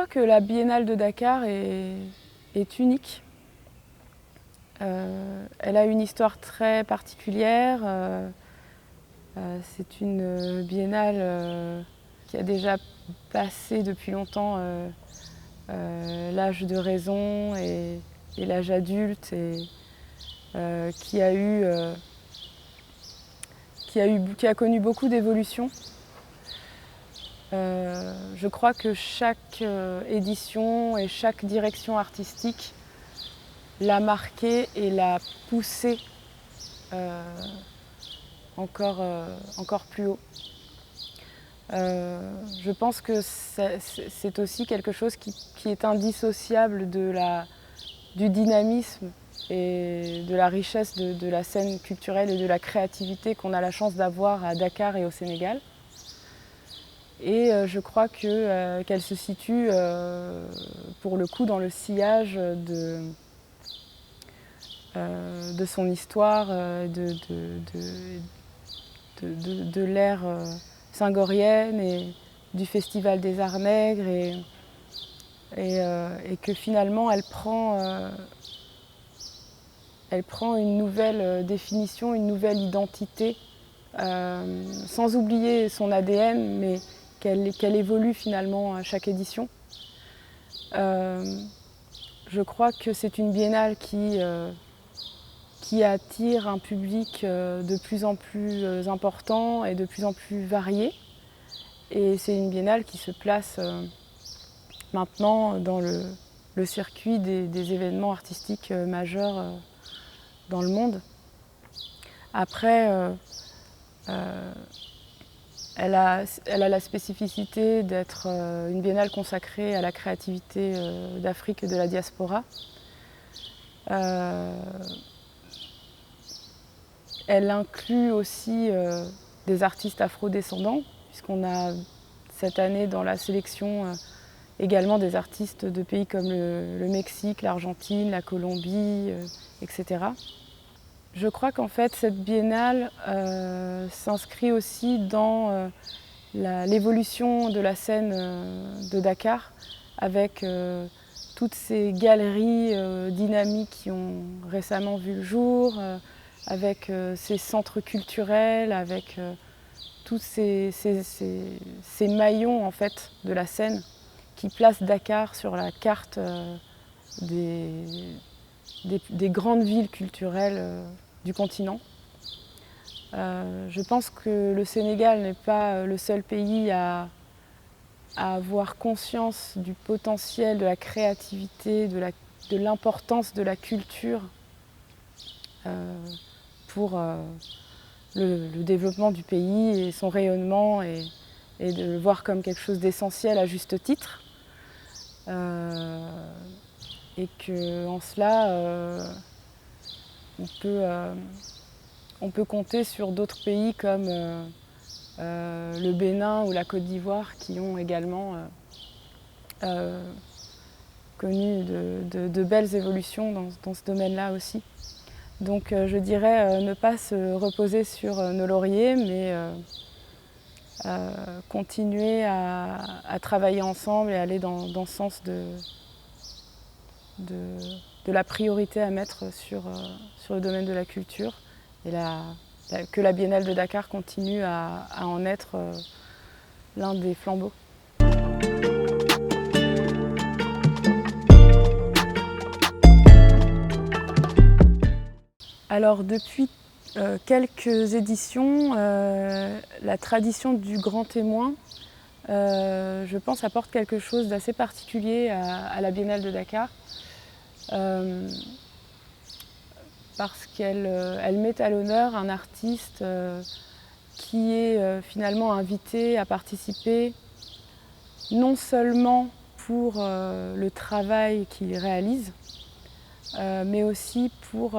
crois que la Biennale de Dakar est unique. Elle a une histoire très particulière. C'est une biennale qui a déjà passé depuis longtemps l'âge de raison et l'âge adulte et qui a connu beaucoup d'évolutions. Je crois que chaque édition et chaque direction artistique l'a marqué et l'a poussé encore plus haut. Je pense que c'est aussi quelque chose qui est indissociable du dynamisme et de la richesse de la scène culturelle et de la créativité qu'on a la chance d'avoir à Dakar et au Sénégal. Et je crois qu'elle se situe pour le coup dans le sillage de son histoire, de l'ère senghorienne et du Festival des Arts Nègres et que finalement elle prend une nouvelle définition, une nouvelle identité, sans oublier son ADN, mais qu'elle évolue finalement à chaque édition. Je crois que c'est une biennale qui attire un public de plus en plus important et de plus en plus varié. Et c'est une biennale qui se place maintenant dans le circuit des événements artistiques majeurs dans le monde. Après, elle a la spécificité d'être une biennale consacrée à la créativité d'Afrique et de la diaspora. Elle inclut aussi des artistes afro-descendants, puisqu'on a cette année dans la sélection également des artistes de pays comme le Mexique, l'Argentine, la Colombie, etc. Je crois qu'en fait cette biennale s'inscrit aussi dans l'évolution de la scène de Dakar avec toutes ces galeries dynamiques qui ont récemment vu le jour, avec ces centres culturels, avec tous ces maillons en fait, de la scène qui placent Dakar sur la carte des grandes villes culturelles du continent. Je pense que le Sénégal n'est pas le seul pays à avoir conscience du potentiel, de la créativité, de l'importance de la culture pour le développement du pays et son rayonnement et de le voir comme quelque chose d'essentiel à juste titre. Et qu'en cela, on peut compter sur d'autres pays comme le Bénin ou la Côte d'Ivoire qui ont également connu de belles évolutions dans ce domaine-là aussi. Donc je dirais ne pas se reposer sur nos lauriers, mais continuer à travailler ensemble et aller dans ce sens de la priorité à mettre sur le domaine de la culture et que la Biennale de Dakar continue à en être l'un des flambeaux. Alors depuis quelques éditions, la tradition du grand témoin, je pense, apporte quelque chose d'assez particulier à la Biennale de Dakar. Parce qu'elle met à l'honneur un artiste qui est finalement invité à participer non seulement pour le travail qu'il réalise, mais aussi pour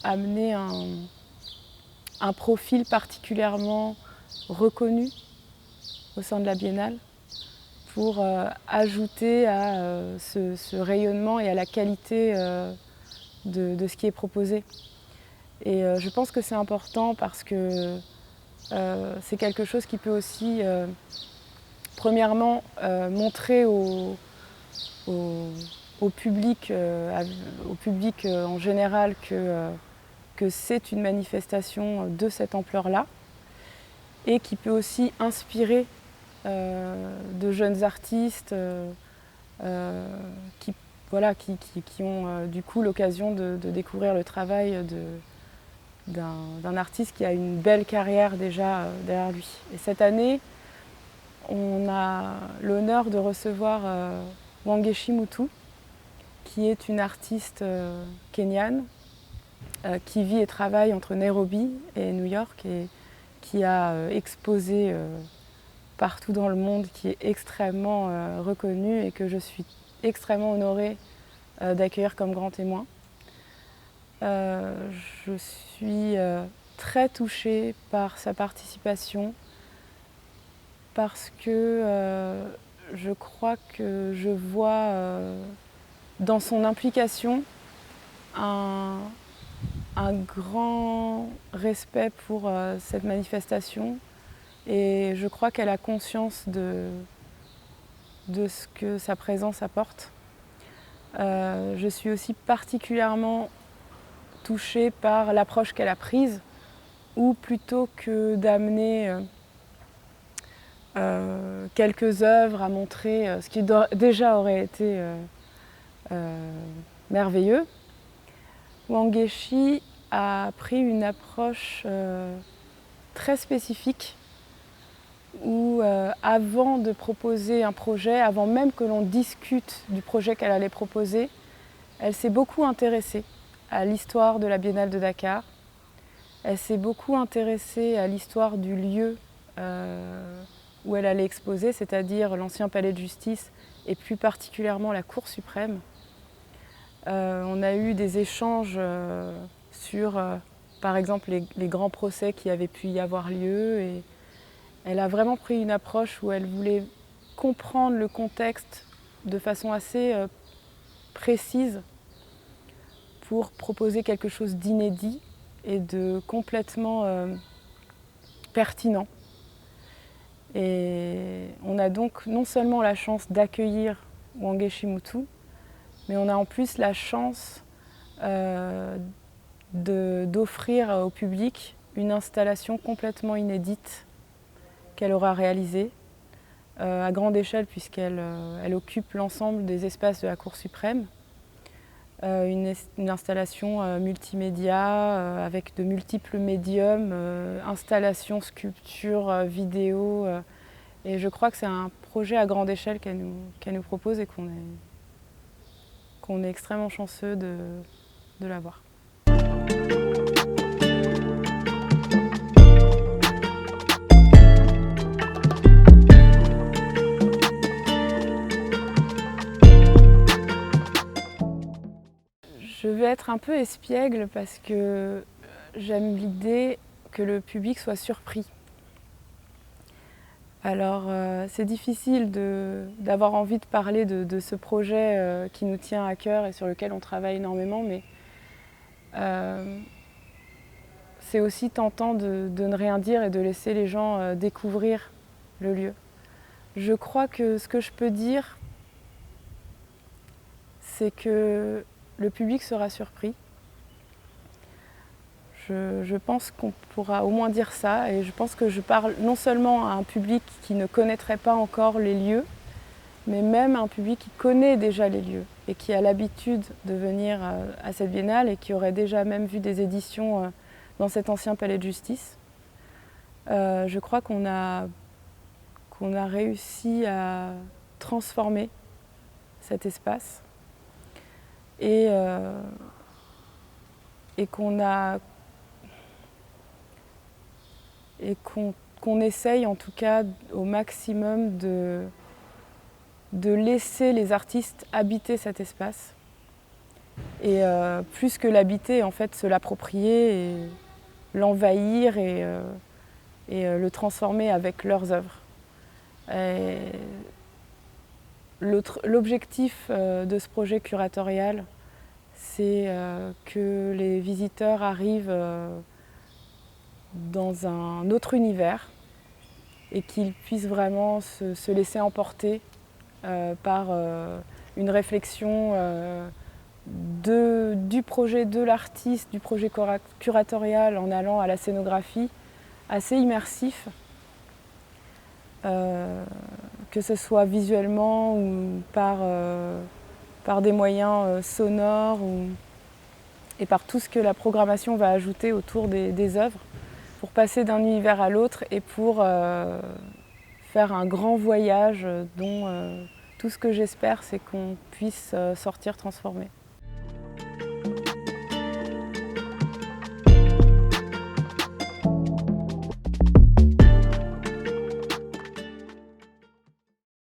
amener un profil particulièrement reconnu au sein de la Biennale, pour ajouter à ce rayonnement et à la qualité de ce qui est proposé. Et je pense que c'est important parce que c'est quelque chose qui peut aussi, premièrement, montrer au public en général que c'est une manifestation de cette ampleur-là, et qui peut aussi inspirer de jeunes artistes qui ont du coup l'occasion de découvrir le travail d'un artiste qui a une belle carrière déjà derrière lui. Et cette année, on a l'honneur de recevoir Wangechi Mutu, qui est une artiste kenyane qui vit et travaille entre Nairobi et New York et qui a exposé partout dans le monde, qui est extrêmement reconnue et que je suis extrêmement honorée d'accueillir comme grand témoin. Je suis très touchée par sa participation parce que je crois que je vois dans son implication un grand respect pour cette manifestation, et je crois qu'elle a conscience de ce que sa présence apporte. Je suis aussi particulièrement touchée par l'approche qu'elle a prise, où plutôt que d'amener quelques œuvres à montrer ce qui déjà aurait été merveilleux, Wangechi a pris une approche très spécifique où avant de proposer un projet, avant même que l'on discute du projet qu'elle allait proposer, elle s'est beaucoup intéressée à l'histoire de la Biennale de Dakar. Elle s'est beaucoup intéressée à l'histoire du lieu où elle allait exposer, c'est-à-dire l'ancien palais de justice et plus particulièrement la Cour suprême. On a eu des échanges sur, par exemple, les grands procès qui avaient pu y avoir lieu. Et elle a vraiment pris une approche où elle voulait comprendre le contexte de façon assez précise pour proposer quelque chose d'inédit et de complètement pertinent. Et on a donc non seulement la chance d'accueillir Wangechi Mutu, mais on a en plus la chance d'offrir au public une installation complètement inédite qu'elle aura réalisée à grande échelle, puisqu'elle occupe l'ensemble des espaces de la Cour suprême. Une installation multimédia avec de multiples médiums, installations, sculptures, vidéos. Et je crois que c'est un projet à grande échelle qu'elle nous propose et qu'on est extrêmement chanceux de l'avoir. Je vais être un peu espiègle parce que j'aime l'idée que le public soit surpris. Alors c'est difficile d'avoir envie de parler de ce projet qui nous tient à cœur et sur lequel on travaille énormément, mais c'est aussi tentant de ne rien dire et de laisser les gens découvrir le lieu. Je crois que ce que je peux dire, c'est que le public sera surpris. Je pense qu'on pourra au moins dire ça, et je pense que je parle non seulement à un public qui ne connaîtrait pas encore les lieux, mais même à un public qui connaît déjà les lieux et qui a l'habitude de venir à cette biennale et qui aurait déjà même vu des éditions dans cet ancien palais de justice. Je crois qu'on a réussi à transformer cet espace et qu'on essaye en tout cas au maximum de laisser les artistes habiter cet espace et plus que l'habiter, en fait, se l'approprier et l'envahir et le transformer avec leurs œuvres. L'objectif de ce projet curatorial, c'est que les visiteurs arrivent dans un autre univers et qu'ils puissent vraiment se laisser emporter par une réflexion du projet de l'artiste, du projet curatorial en allant à la scénographie, assez immersif, que ce soit visuellement ou par des moyens sonores et par tout ce que la programmation va ajouter autour des œuvres, pour passer d'un univers à l'autre et pour faire un grand voyage dont tout ce que j'espère, c'est qu'on puisse sortir transformé.